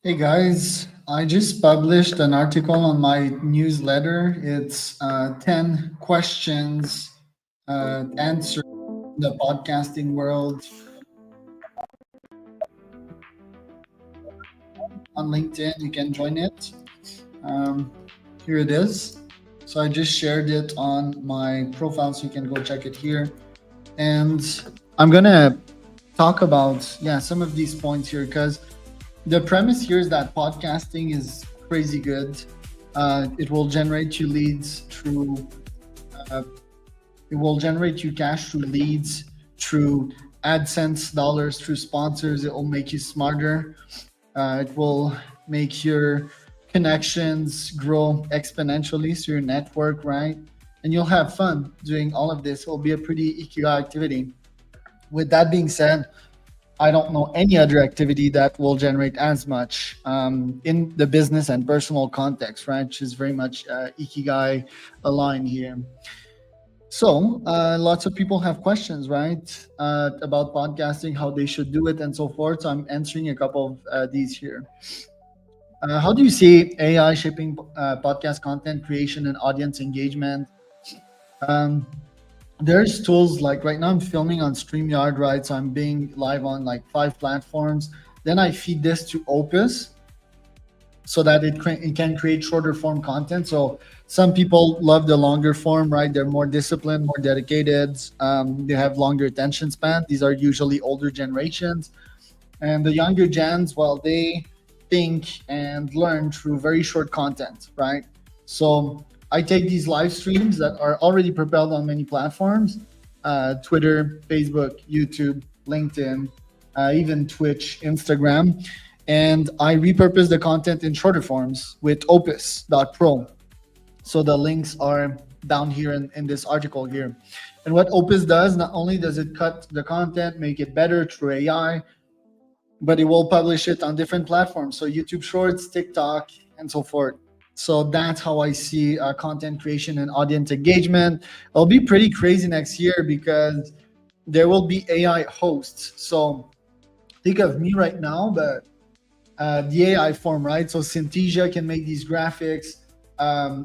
Hey guys, I just published an article on my newsletter. It's 10 questions answered in the podcasting world on LinkedIn. You can join it. Um, Here it is. So I just shared it on my profile so you can go check it here. And I'm going to talk about, some of these points here because the premise here is that podcasting is crazy good. It will generate you leads through uh, it will generate you cash through leads, through AdSense dollars, through sponsors. It will make you smarter. It will make your connections grow exponentially through your network, right? And you'll have fun doing all of this. It'll be a pretty ikigai activity. With that being said, I don't know any other activity that will generate as much in the business and personal context, right? Which is very much ikigai aligned here. So, lots of people have questions, right, about podcasting, how they should do it, and so forth. So, I'm answering a couple of these here. How do you see AI shaping podcast content creation and audience engagement? Um, there's tools like right now I'm filming on StreamYard, right? So, I'm being live on like 5 platforms. Then I feed this to Opus so that it can create shorter form content. So some people love the longer form, right? They're more disciplined, more dedicated. They have longer attention span. These are usually older generations, and the younger gens, well, they think and learn through very short content, right? So I take these live streams that are already propelled on many platforms, Twitter, Facebook, YouTube, LinkedIn, even Twitch, Instagram, and I repurpose the content in shorter forms with opus.pro. So the links are down here in this article here. And what Opus does, not only does it cut the content, make it better through AI, but it will publish it on different platforms. So YouTube Shorts, TikTok, and so forth. So that's how I see content creation and audience engagement. It'll be pretty crazy next year because there will be AI hosts. So think of me right now, but the AI form, right? So Synthesia can make these graphics.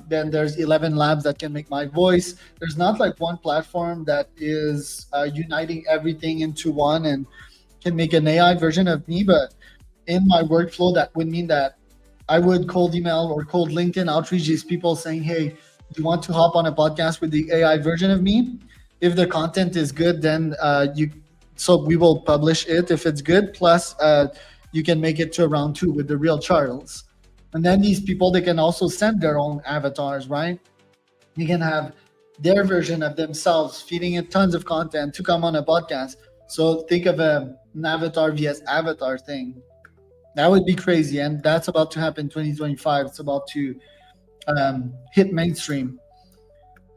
Then there's 11 labs that can make my voice. There's not like one platform that is uniting everything into one and can make an AI version of me. But in my workflow, that would mean that I would cold email or cold LinkedIn outreach these people saying, hey, do you want to hop on a podcast with the AI version of me? If the content is good, then so we will publish it if it's good. Plus, you can make it to round two with the real Charles. And then these people, they can also send their own avatars, right? You can have their version of themselves feeding it tons of content to come on a podcast. So think of an avatar vs avatar thing. That would be crazy. And that's about to happen 2025. It's about to hit mainstream.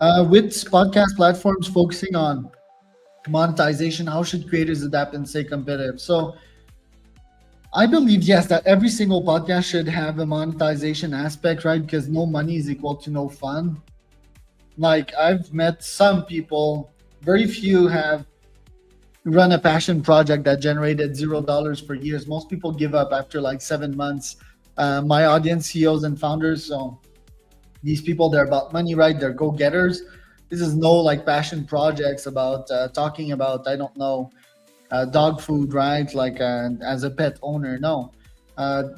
With podcast platforms focusing on monetization, how should creators adapt and stay competitive? So I believe, yes, that every single podcast should have a monetization aspect, right? Because no money is equal to no fun. Like I've met some people, very few have run a passion project that generated $0 for years. Most people give up after like 7 months. My audience, CEOs and founders, so these people, they're about money, right? They're go-getters. This is no like passion projects about talking about, I don't know, dog food, right? Like as a pet owner. No,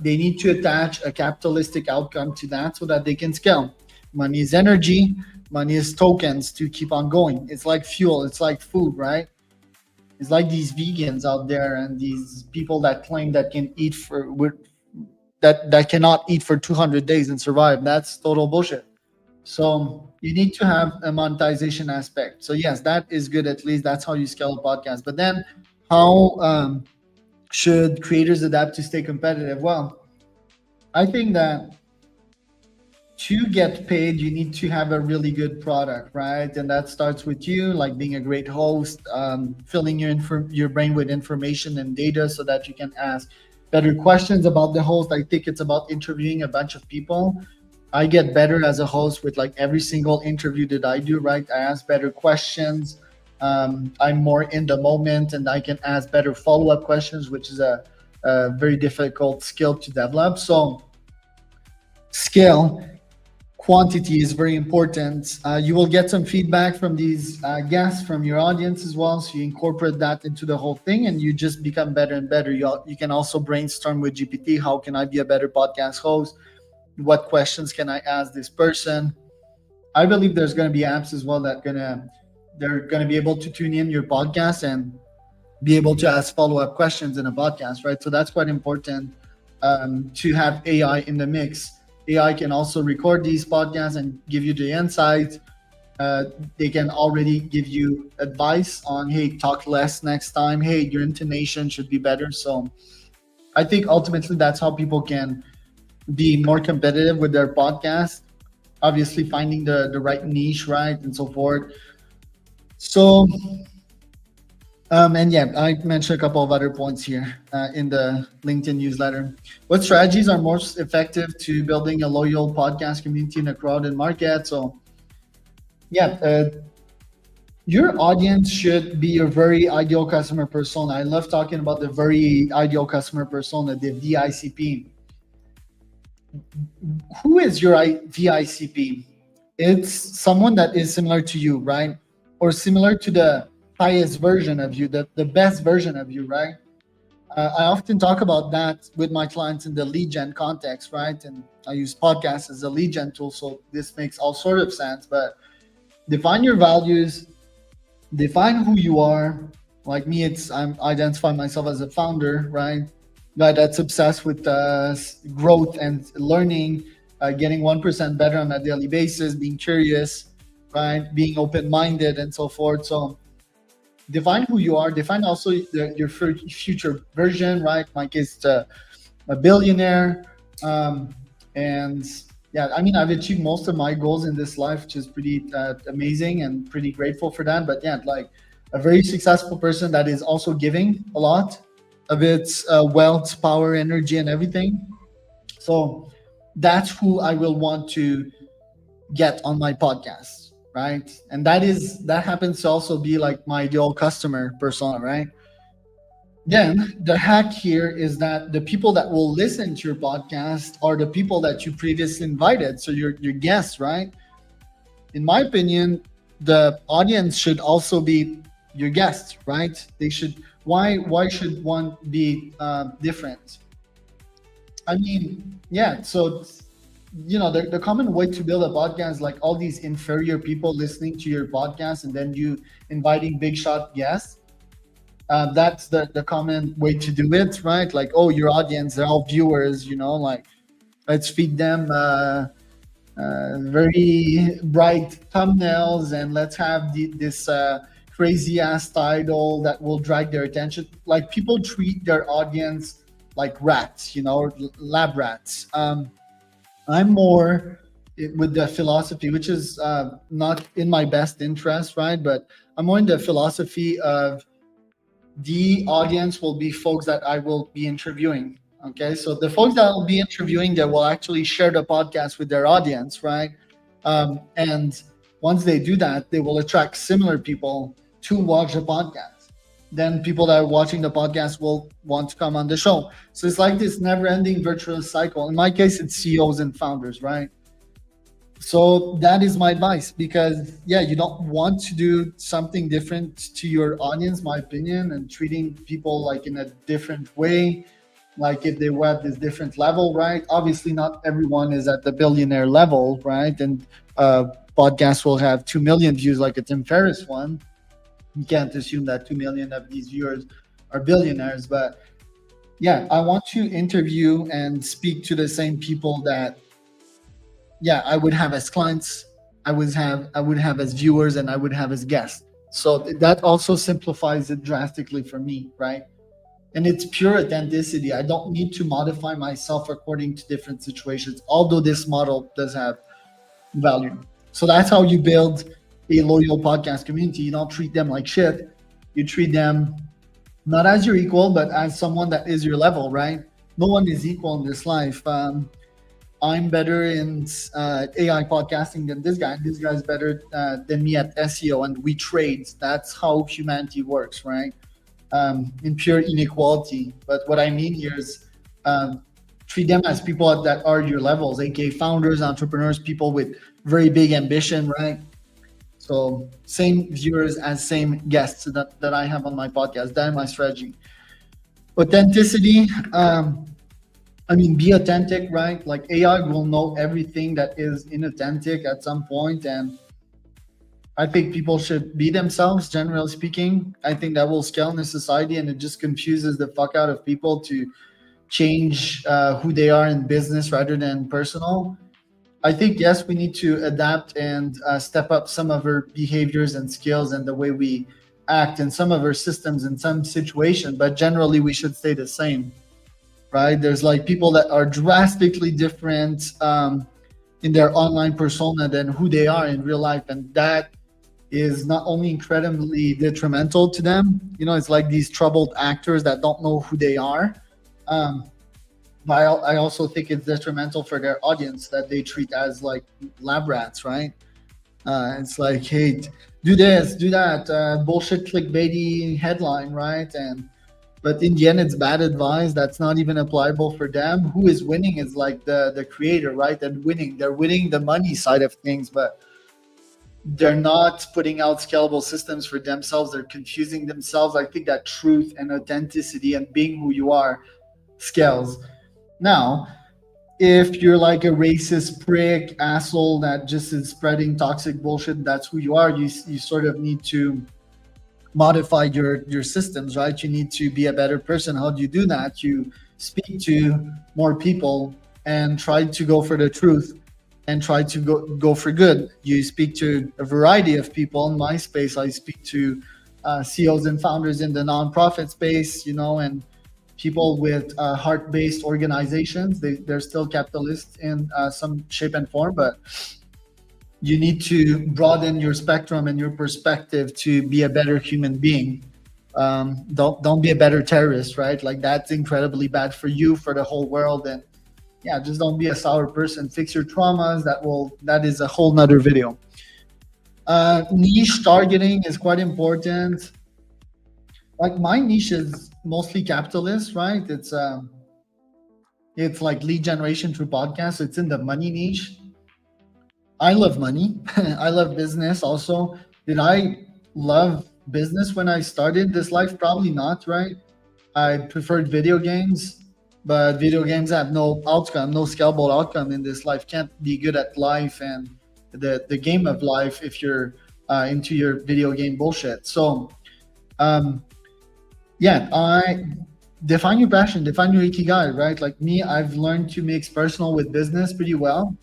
they need to attach a capitalistic outcome to that so that they can scale. Money is energy. Money is tokens to keep on going. It's like fuel. It's like food, right? It's like these vegans out there and these people that claim that can eat for that cannot eat for 200 days and survive. That's total bullshit. So you need to have a monetization aspect. So yes, that is good. At least that's how you scale a podcast. But then, how should creators adapt to stay competitive? Well, I think that to get paid, you need to have a really good product, right? And that starts with you, like being a great host, filling your brain with information and data so that you can ask better questions about the host. I think it's about interviewing a bunch of people. I get better as a host with like every single interview that I do, right? I ask better questions. I'm more in the moment and I can ask better follow up questions, which is a a very difficult skill to develop. So scale, quantity is very important. You will get some feedback from these guests, from your audience as well. So you incorporate that into the whole thing, and you just become better and better. You can also brainstorm with GPT. How can I be a better podcast host? What questions can I ask this person? I believe there's going to be apps as well they're going to be able to tune in your podcast and be able to ask follow-up questions in a podcast, right? So that's quite important, to have AI in the mix. AI can also record these podcasts and give you the insights. They can already give you advice on, hey, talk less next time. Hey, your intonation should be better. So I think ultimately that's how people can be more competitive with their podcast. Obviously, finding the right niche, right, and so forth. So, and yeah, I mentioned a couple of other points here in the LinkedIn newsletter. What strategies are most effective to building a loyal podcast community in a crowded market? So, yeah, your audience should be your very ideal customer persona. I love talking about the very ideal customer persona, the VICP. Who is your VICP? It's someone that is similar to you, right? Or similar to the highest version of you, the best version of you, right? I often talk about that with my clients in the lead gen context, right? And I use podcasts as a lead gen tool, so this makes all sort of sense. But define your values, define who you are. Like me, I'm identifying myself as a founder, right? Guy that's obsessed with growth and learning, getting 1% better on a daily basis, being curious, right? Being open-minded and so forth. So define who you are. Define also your future version, right? My case, a billionaire, and yeah, I mean, I've achieved most of my goals in this life, which is pretty amazing and pretty grateful for that. But yeah, like a very successful person that is also giving a lot of its wealth, power, energy, and everything. So that's who I will want to get on my podcast, right? And that happens to also be like my ideal customer persona, right? Then the hack here is that the people that will listen to your podcast are the people that you previously invited. So your guests, right? In my opinion, the audience should also be your guests, right? They should. Why should one be different? I mean, yeah. So the common way to build a podcast is like all these inferior people listening to your podcast, and then you inviting big shot guests. That's the common way to do it, right? Like, oh, your audience, they're all viewers, like let's feed them very bright thumbnails, and let's have this crazy ass title that will drag their attention. Like people treat their audience like rats, lab rats. I'm more with the philosophy, which is not in my best interest, right? But I'm more in the philosophy of the audience will be folks that I will be interviewing. Okay, so the folks that I'll be interviewing, they will actually share the podcast with their audience, right? And once they do that, they will attract similar people to watch the podcast. Then people that are watching the podcast will want to come on the show. So it's like this never-ending virtuous cycle. In my case, it's CEOs and founders, right? So that is my advice, because yeah, you don't want to do something different to your audience, my opinion, and treating people like in a different way, like if they were at this different level, right? Obviously not everyone is at the billionaire level, right? And podcast will have 2 million views like a Tim Ferriss one. You can't assume that 2 million of these viewers are billionaires, but yeah, I want to interview and speak to the same people that yeah, I would have as clients, I would have as viewers, and I would have as guests. So that also simplifies it drastically for me, right? And it's pure authenticity. I don't need to modify myself according to different situations, although this model does have value. So that's how you build a loyal podcast community. You don't treat them like shit. You treat them not as your equal, but as someone that is your level, right? No one is equal in this life. I'm better in AI podcasting than this guy. This guy's better than me at SEO, and we trade. That's how humanity works, right? in pure inequality. But what I mean here is um, treat them as people that are your levels, aka founders, entrepreneurs, people with very big ambition, right? So same viewers as same guests that I have on my podcast. That is my strategy. Authenticity. I mean, be authentic, right? Like AI will know everything that is inauthentic at some point, and I think people should be themselves. Generally speaking, I think that will scale in a society, and it just confuses the fuck out of people to change who they are in business rather than personal. I think yes, we need to adapt and step up some of our behaviors and skills and the way we act in some of our systems in some situation, but generally we should stay the same, right? There's like people that are drastically different in their online persona than who they are in real life, and that is not only incredibly detrimental to them. You know, it's like these troubled actors that don't know who they are. Um, but I also think it's detrimental for their audience that they treat as like lab rats, right? It's like, hey, do this, do that, bullshit clickbaity headline, right? And but in the end, it's bad advice that's not even applicable for them. Who is winning is like the creator, right? And winning, they're winning the money side of things, but they're not putting out scalable systems for themselves. They're confusing themselves. I think that truth and authenticity and being who you are scales. Now, if you're like a racist prick asshole that just is spreading toxic bullshit, that's who you are. You sort of need to modify your systems, right? You need to be a better person. How do you do that? You speak to more people and try to go for the truth and try to go for good. You speak to a variety of people. In my space, I speak to CEOs and founders in the nonprofit space, you know, and people with heart-based organizations. They're still capitalists in some shape and form, but you need to broaden your spectrum and your perspective to be a better human being. Don't be a better terrorist, right? Like that's incredibly bad for you, for the whole world, and yeah, just don't be a sour person. Fix your traumas. That is a whole nother video. Niche targeting is quite important. Like my niche is mostly capitalist, right? It's like lead generation through podcasts. It's in the money niche. I love money. I love business also. Did I love business when I started this life? Probably not, right? I preferred video games, but video games have no outcome, no scalable outcome in this life. Can't be good at life and the game of life if you're into your video game bullshit. So, um, yeah, I define your passion, define your ikigai, right? Like me, I've learned to mix personal with business pretty well.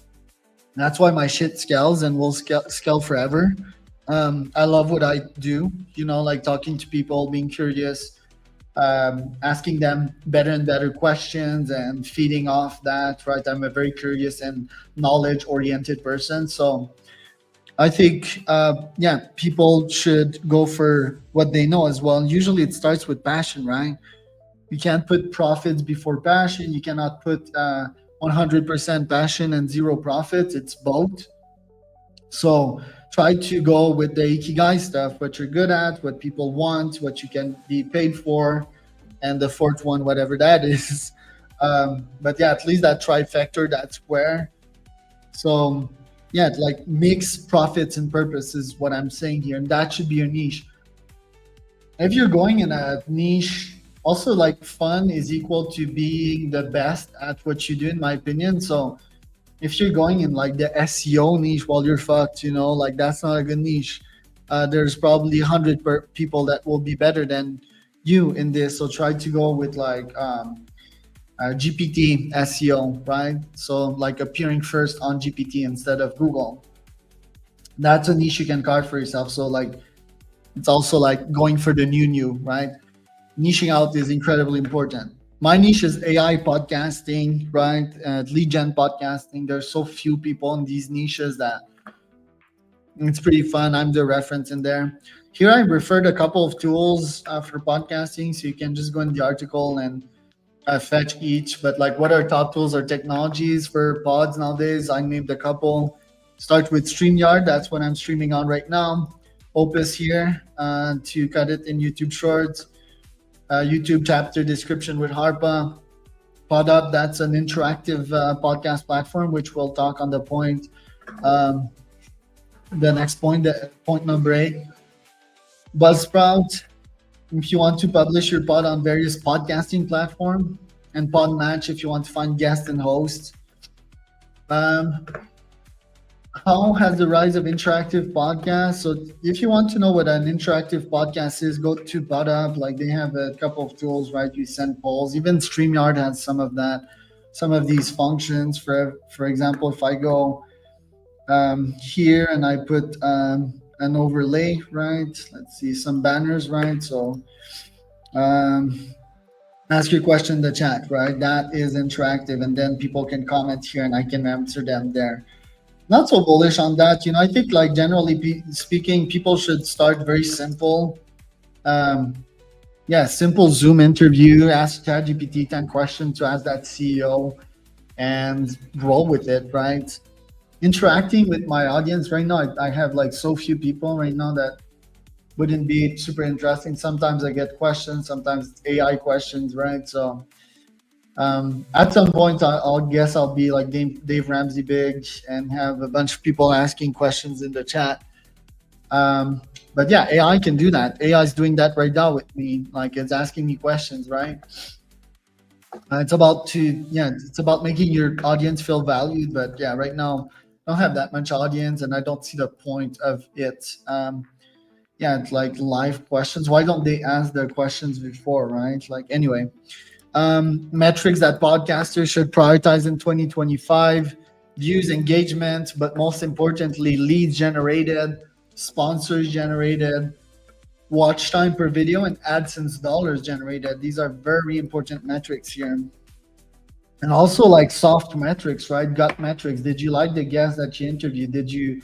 That's why my shit scales and will scale forever. I love what I do, you know, like talking to people, being curious, asking them better and better questions and feeding off that, right? I'm a very curious and knowledge oriented person. So I think, yeah, people should go for what they know as well. Usually it starts with passion, right? You can't put profits before passion. You cannot put 100% passion and zero profits. It's both. So try to go with the ikigai stuff, what you're good at, what people want, what you can be paid for, and the fourth one, whatever that is. But yeah, at least that trifecta, that square. So yeah, like mix profits and purpose is what I'm saying here, and that should be your niche. If you're going in a niche, also like fun is equal to being the best at what you do, in my opinion. So if you're going in like the SEO niche, well, you're fucked, you know, like that's not a good niche. There's probably 100 people that will be better than you in this. So try to go with like GPT SEO, right? So like appearing first on GPT instead of Google. That's a niche you can carve for yourself. So like it's also like going for the new, right? Niching out is incredibly important. My niche is AI podcasting, right? Lead gen podcasting. There's so few people in these niches that it's pretty fun. I'm the reference in there. Here I referred a couple of tools for podcasting, so you can just go in the article and fetch each. But like, what are top tools or technologies for pods nowadays? I named a couple. Start with StreamYard. That's what I'm streaming on right now. Opus here to cut it in YouTube Shorts. YouTube chapter description with Harpa. PodUp, that's an interactive podcast platform, which we'll talk on the point, um, the next point, the point number 8. Buzzsprout, if you want to publish your pod on various podcasting platforms, and Podmatch if you want to find guests and hosts. Um, how has the rise of interactive podcasts? So if you want to know what an interactive podcast is, go to ButtUp. Like they have a couple of tools, right? You send polls. Even StreamYard has some of that, some of these functions. For example, if I go here and I put an overlay, right? Let's see some banners, right? So ask your question in the chat, right? That is interactive, and then people can comment here, and I can answer them there. Not so bullish on that. I think like generally speaking, people should start very simple. Um, yeah, simple Zoom interview. Ask ChatGPT 10 questions to ask that CEO, and roll with it, right? Interacting with my audience right now, I have like so few people right now that wouldn't be super interesting. Sometimes I get questions, sometimes it's AI questions, right? So at some point, I'll guess I'll be like Dave Ramsey big and have a bunch of people asking questions in the chat. But yeah, AI can do that. AI is doing that right now with me. Like it's asking me questions, right? It's about making your audience feel valued. But yeah, right now I don't have that much audience, and I don't see the point of it. Yeah, it's like live questions. Why don't they ask their questions before, right? Like anyway. Metrics that podcasters should prioritize in 2025: views, engagement, but most importantly, leads generated, sponsors generated, watch time per video, and AdSense dollars generated. These are very important metrics here. And also like soft metrics, right? Gut metrics. Did you like the guest that you interviewed? Did you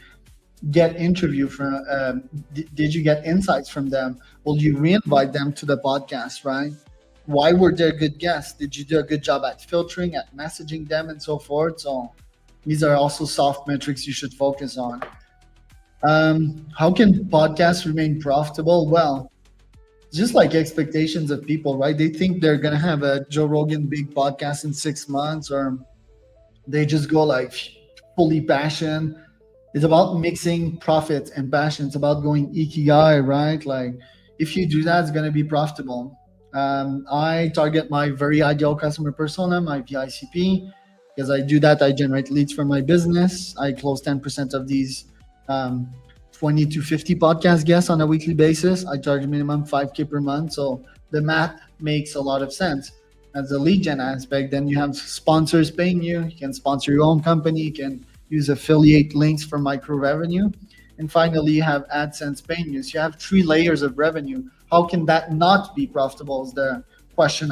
get interview from did you get insights from them? Will you re-invite them to the podcast, right? Why were they good guests? Did you do a good job at filtering, at messaging them, and so forth? So these are also soft metrics you should focus on. How can podcasts remain profitable? Well, just like expectations of people, right? They think they're gonna have a Joe Rogan big podcast in 6 months, or they just go like fully passion. It's about mixing profit and passion. It's about going ikigai, right? Like if you do that, it's gonna be profitable. I target my very ideal customer persona, my VICP, because I do that. I generate leads for my business. I close 10% of these 20 to 50 podcast guests on a weekly basis. I charge minimum 5K per month. So the math makes a lot of sense. As a lead gen aspect, then you have sponsors paying you. You can sponsor your own company. You can use affiliate links for micro revenue. And finally, you have AdSense paying you. So you have 3 layers of revenue. How can that not be profitable is the question